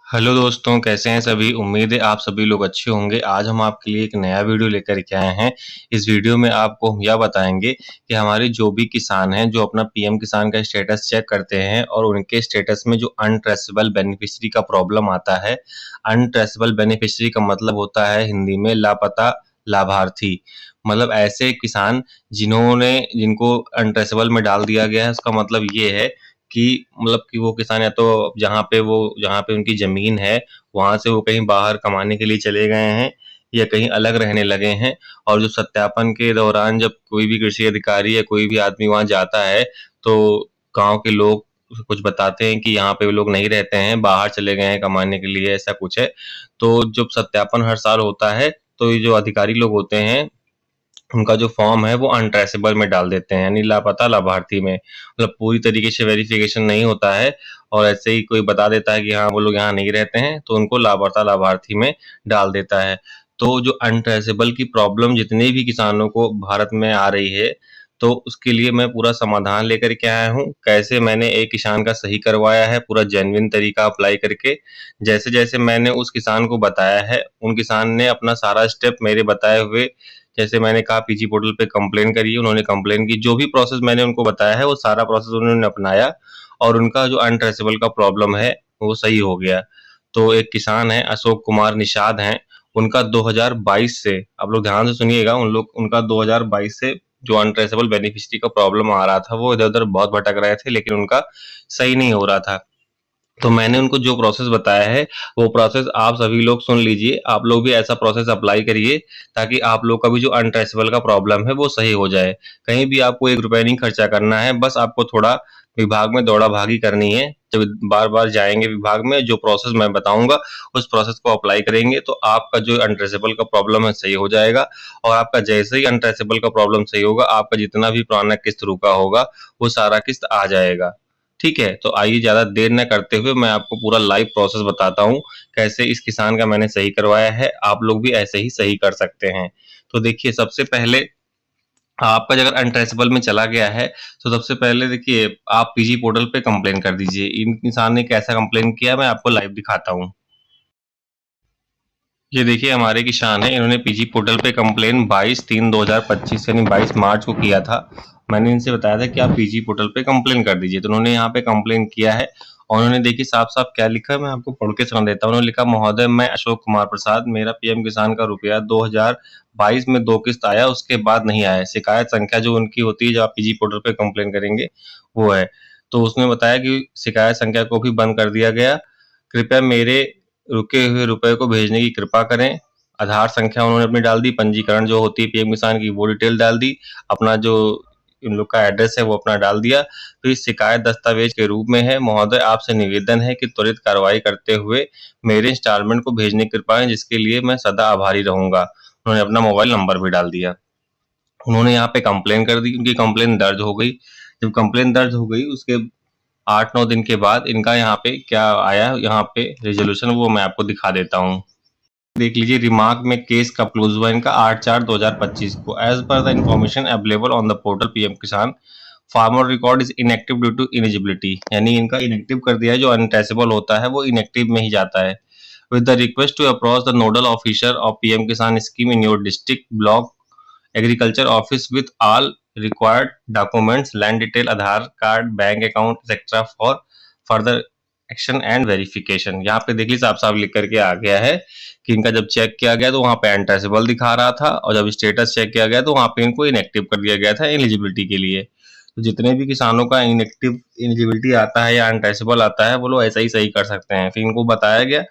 Hello दोस्तों, कैसे हैं सभी? उम्मीद है आप सभी लोग अच्छे होंगे। आज हम आपके लिए एक नया वीडियो लेकर के आए हैं। इस वीडियो में आपको हम यह बताएंगे कि हमारे जो भी किसान हैं, जो अपना पीएम किसान का स्टेटस चेक करते हैं और उनके स्टेटस में जो अनट्रेसेबल बेनिफिशियरी का प्रॉब्लम आता है। अनट्रेसेबल बेनिफिशियरी का मतलब होता है हिंदी में लापता लाभार्थी। मतलब ऐसे किसान जिनको अनट्रेसेबल में डाल दिया गया है। उसका मतलब ये है कि वो किसान या तो जहाँ पे उनकी ज़मीन है, वहाँ से वो कहीं बाहर कमाने के लिए चले गए हैं या कहीं अलग रहने लगे हैं। और जो सत्यापन के दौरान जब कोई भी कृषि अधिकारी या कोई भी आदमी वहाँ जाता है, तो गाँव के लोग कुछ बताते हैं कि यहाँ पे वो लोग नहीं रहते हैं, बाहर चले गए हैं कमाने के लिए, ऐसा कुछ है। तो जब सत्यापन हर साल होता है, तो ये जो अधिकारी लोग होते हैं, उनका जो फॉर्म है वो अनट्रेसेबल में डाल देते हैं, यानी लापता लाभार्थी में। मतलब पूरी तरीके से वेरिफिकेशन नहीं होता है और ऐसे ही कोई बता देता है कि हाँ वो लोग यहाँ नहीं रहते हैं, तो उनको लापता लाभार्थी में डाल देता है। तो जो अनट्रेसेबल की प्रॉब्लम जितने भी किसानों को भारत में आ रही है, तो उसके लिए मैं पूरा समाधान लेकर के आया हूँ। कैसे मैंने एक किसान का सही करवाया है पूरा जेन्युइन तरीका अप्लाई करके। जैसे जैसे मैंने उस किसान को बताया है, उन किसान ने अपना सारा स्टेप मेरे बताए हुए, जैसे मैंने कहा पीजी पोर्टल पे कंप्लेन करिए, उन्होंने कंप्लेन की। जो भी प्रोसेस मैंने उनको बताया है वो सारा प्रोसेस उन्होंने अपनाया और उनका जो अनट्रेसेबल का प्रॉब्लम है वो सही हो गया। तो एक किसान है, अशोक कुमार निषाद हैं, उनका 2022 से, आप लोग ध्यान से सुनिएगा, उनका 2022 से जो अनट्रेसेबल बेनिफिशियरी का प्रॉब्लम आ रहा था, वो इधर-उधर बहुत भटक रहे थे, लेकिन उनका सही नहीं हो रहा था। तो मैंने उनको जो प्रोसेस बताया है, वो प्रोसेस आप सभी लोग सुन लीजिए। आप लोग भी ऐसा प्रोसेस अप्लाई करिए, ताकि आप लोग का भी जो अनट्रेसेबल का प्रॉब्लम है, वो सही हो जाए। कहीं भी आपको ₹1 नहीं खर्चा करना है, बस आपको थोड़ा विभाग में दौड़ा-भागी करनी है। जब बार-बार जाएँगे विभाग में, जो प्रोसेस मैं बताऊँगा, उस प्रोसेस को अप्लाई करेंगे, तो आपका जो अनट्रेसेबल का प्रॉब्लम है, सही हो जाएगा। और आपका जैसे ही अनट्रेसेबल का प्रॉब्लम सही होगा, आपका जितना भी पुराना किस्त रुका होगा, वो सारा किस्त आ जाएगा। ठीक है, तो आइए ज़्यादा देर न करते हुए मैं आपको पूरा लाइव प्रोसेस बताता हूँ, कैसे इस किसान का मैंने सही करवाया है, आप लोग भी ऐसे ही सही कर सकते हैं। तो देखिए, सबसे पहले आपका अगर अनट्रेसेबल में चला गया है, तो सबसे पहले देखिए आप पीजी पोर्टल पे कंप्लेन कर दीजिए। इन किसान ने कैसा कंप्लेन किया, मैं आपको लाइव दिखाता हूँ। ये देखिए हमारे किसान हैं, इन्होंने पीजी पोर्टल पे कंप्लेन 22/3/2025 यानी 22 मार्च को किया था। मैंने इनसे बताया था कि आप पीजी पोर्टल पे कंप्लेन कर दीजिए, तो उन्होंने यहाँ पे कंप्लेन किया है और उन्होंने देखिए साफ-साफ क्या लिखा है, मैं आपको पढ़ के सुना देता हूँ। उन्होंने लिखा, महोदय मैं अशोक कुमार प्रसाद, मेरा पीएम किसान का रुपया 2022 में 2 किस्त आया, उसके बाद नहीं आया। शिकायत संख्या जो उनकी होती है, जब आप पीजी पोर्टल पे कंप्लेन करेंगे, वो है। तो उसने बताया कि शिकायत संख्या को भी बंद कर दिया गया। कृपया मेरे रुके हुए रुपए को भेजने की कृपा करें। आधार संख्या उन्होंने अपनी डाल दी, पंजीकरण जो होती है पीएम किसान की वो डिटेल डाल दी, अपना जो इन लोग का एड्रेस है वो अपना डाल दिया। फिर शिकायत दस्तावेज के रूप में है, महोदय आपसे निवेदन है कि त्वरित कार्रवाई करते हुए मेरे इंस्टॉलमेंट को भेजने की कृपा है, जिसके लिए मैं सदा आभारी रहूंगा। उन्होंने अपना मोबाइल नंबर भी डाल दिया। उन्होंने यहाँ पे कंप्लेन कर दी, उनकी कंप्लेन दर्ज हो गई। जब कंप्लेन दर्ज हो गई, उसके 8-9 दिन के बाद इनका यहाँ पे क्या आया, यहाँ पे रेजोल्यूशन, वो मैं आपको दिखा देता हूँ। देख लीजिए, रिमार्क में केस कब क्लोज हुआ इनका, 8/4/2025 को। As per the information available on the portal PM Kisan, farmer record is inactive due to ineligibility, यानी इनका इनएक्टिव कर दिया है। जो अनट्रेसेबल होता है वो इनएक्टिव में ही जाता है। With the request to approach the nodal officer of PM Kisan scheme in your district block agriculture office with all required documents, land detail, Aadhaar card, bank account etcetera for further action and verification. यहाँ पे देख लीजिए साफ साफ लिख करके आ गया है कि इनका जब चेक किया गया तो वहाँ पे अनट्रेसेबल दिखा रहा था, और जब स्टेटस चेक किया गया तो वहाँ पे इनको इनएक्टिव कर दिया गया था एलिजिबिलिटी के लिए। तो जितने भी किसानों का इनएक्टिव एलिजिबिलिटी आता है या अनट्रेसेबल आता है, वो लोग ऐसा ही सही कर सकते हैं। फिर इनको बताया गया,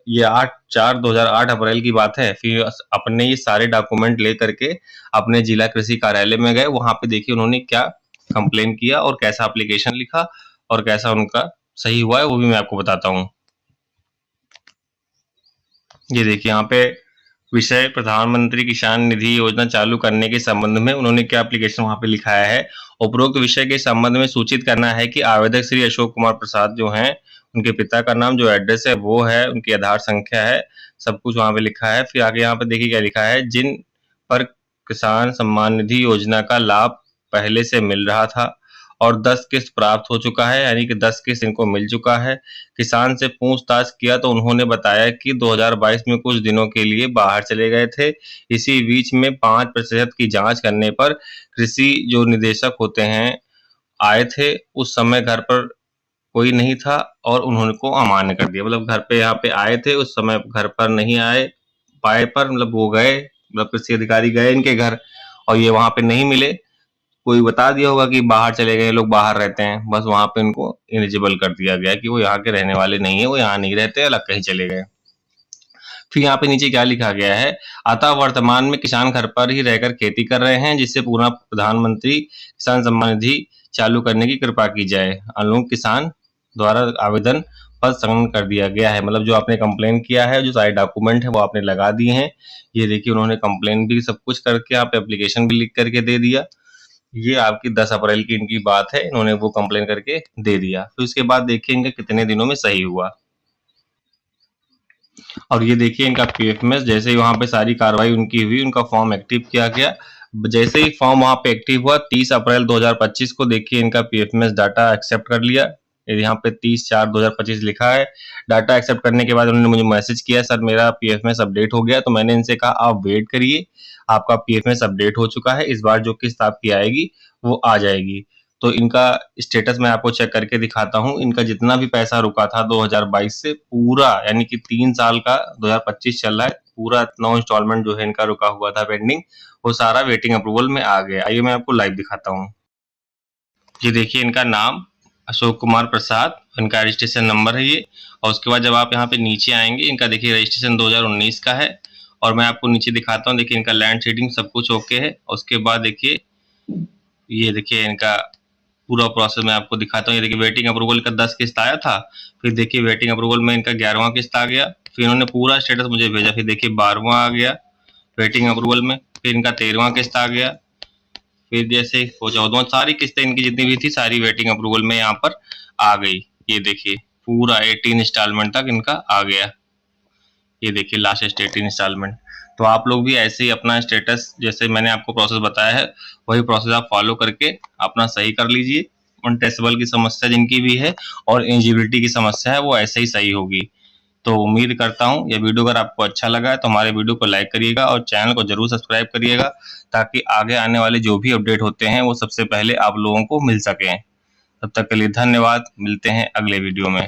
ये 8/4/2008 अप्रैल की बात है। फिर अपने ये सारे डॉक्यूमेंट ले करके अपने जिला कृषि कार्यालय में गए। वहाँ पे देखिए उन्होंने क्या कंप्लेन किया और कैसा एप्लीकेशन लिखा और कैसा उनका सही हुआ है, वो भी मैं आपको बताता हूँ। ये देखिए यहाँ पे विषय प्रधानमंत्री किसान निधि योजना चालू करने के संबंध में उन्होंने क्या एप्लीकेशन वहाँ पे लिखाया है। उपरोक्त विषय के संबंध में सूचित करना है कि आवेदक श्री अशोक कुमार प्रसाद जो हैं, उनके पिता का नाम, जो एड्रेस है वो है, उनकी आधार संख्या है, सब कुछ वहाँ पे लिखा है। फिर आगे यहाँ पे देखिए क्या लिखा है, जिन पर किसान सम्मान निधि योजना का लाभ पहले से मिल रहा था और 10 किस्त प्राप्त हो चुका है, यानी कि 10 किस्त इनको मिल चुका है। किसान से पूछताछ किया तो उन्होंने बताया कि 2022 में कुछ दिनों के लिए बाहर चले गए थे। इसी बीच में 5% की जांच करने पर कृषि जो निदेशक होते हैं आए थे, उस समय घर पर कोई नहीं था और उन्होंने को अमान्य कर दिया। मतलब घर पे यहाँ पे आए थे, उस समय घर पर नहीं आए पाए, पर मतलब वो गए, मतलब कृषि अधिकारी गए इनके घर और ये वहाँ पे नहीं मिले। कोई बता दिया होगा कि बाहर चले गए, लोग बाहर रहते हैं, बस वहाँ पे इनको इलिजिबल कर दिया गया कि वो यहाँ के रहने वाले नहीं है, वो यहाँ नहीं रहते, अलग कहीं चले गए। फिर यहाँ पे नीचे क्या लिखा गया है, अतः वर्तमान में किसान घर पर ही रहकर खेती कर रहे हैं, जिससे पूरा प्रधानमंत्री किसान सम्मान निधि चालू करने की कृपा की जाए। अनुरूप किसान द्वारा आवेदन पर संलग्न कर दिया गया है। मतलब जो आपने कंप्लेन किया है, जो सारे डॉक्यूमेंट है वो आपने लगा दिए हैं। ये देखिए उन्होंने कंप्लेन भी सब कुछ करके आप एप्लीकेशन भी लिख करके दे दिया। ये आपकी 10 अप्रैल की इनकी बात है, इन्होंने वो कंप्लेन करके दे दिया। फिर उसके बाद देखिए इनका कितने दिनों में सही हुआ। और ये देखिए इनका पीएफएमएस जैसे ही वहाँ पे सारी कार्रवाई उनकी हुई, उनका फॉर्म एक्टिव किया गया। जैसे ही फॉर्म वहाँ पे एक्टिव हुआ 30 अप्रैल 2025 को देखिए इनका पीएफएमएस डाटा एक्सेप्ट कर लिया। यहाँ पे 30/4/2025 लिखा है। डाटा एक्सेप्ट करने के बाद उन्होंने मुझे मैसेज किया, सर मेरा पीएफएमएस अपडेट हो गया। तो मैंने इनसे कहा आप वेट करिए, आपका पीएफएमएस अपडेट हो चुका है, इस बार जो किस्त आपकी आएगी वो आ जाएगी। तो इनका स्टेटस मैं आपको चेक करके दिखाता हूँ। इनका जितना भी पैसा रुका था 2022 से पूरा, यानी कि 3 साल का 2025 चल रहा है, पूरा 9 इंस्टॉलमेंट जो है इनका रुका हुआ था पेंडिंग, वो सारा वेटिंग अप्रूवल में आ गया। आइए मैं आपको लाइव दिखाता हूँ। ये देखिए इनका नाम अशोक कुमार प्रसाद, इनका रजिस्ट्रेशन नंबर है ये। और उसके बाद जब आप यहाँ पे नीचे आएंगे, इनका देखिए रजिस्ट्रेशन 2019 का है। और मैं आपको नीचे दिखाता हूँ, देखिए इनका लैंड शेडिंग सब कुछ ओके है। उसके बाद देखिए ये देखिए इनका पूरा प्रोसेस मैं आपको दिखाता हूँ। ये देखिए वेटिंग अप्रूवल का 10 किस्त आया था, फिर देखिए वेटिंग अप्रूवल में इनका 11वां किस्त आ गया, फिर इन्होंने पूरा स्टेटस मुझे भेजा, फिर देखिए 12वां आ गया वेटिंग अप्रूवल में, फिर इनका 13वां किस्त आ गया, फिर जैसे वो 14वां, सारी किस्तें इनकी जितनी भी थी सारी वेटिंग अप्रूवल में यहाँ पर आ गई। ये देखिए पूरा 18 इंस्टॉलमेंट तक इनका आ गया। ये देखिए लास्ट 18 इंस्टॉलमेंट। तो आप लोग भी ऐसे ही अपना स्टेटस जैसे मैंने आपको प्रोसेस बताया है वही प्रोसेस आप फॉलो करके अपना सही कर लीजिए। अनट्रेसेबल की समस्या जिनकी भी है और एलिजिबिलिटी की समस्या है वो ऐसे ही सही होगी। तो उम्मीद करता हूँ यह वीडियो अगर आपको अच्छा लगा है तो हमारे वीडियो को लाइक करिएगा और चैनल को जरूर सब्सक्राइब करिएगा, ताकि आगे आने वाले जो भी अपडेट होते हैं वो सबसे पहले आप लोगों को मिल सकें। तब तक के लिए धन्यवाद, मिलते हैं अगले वीडियो में।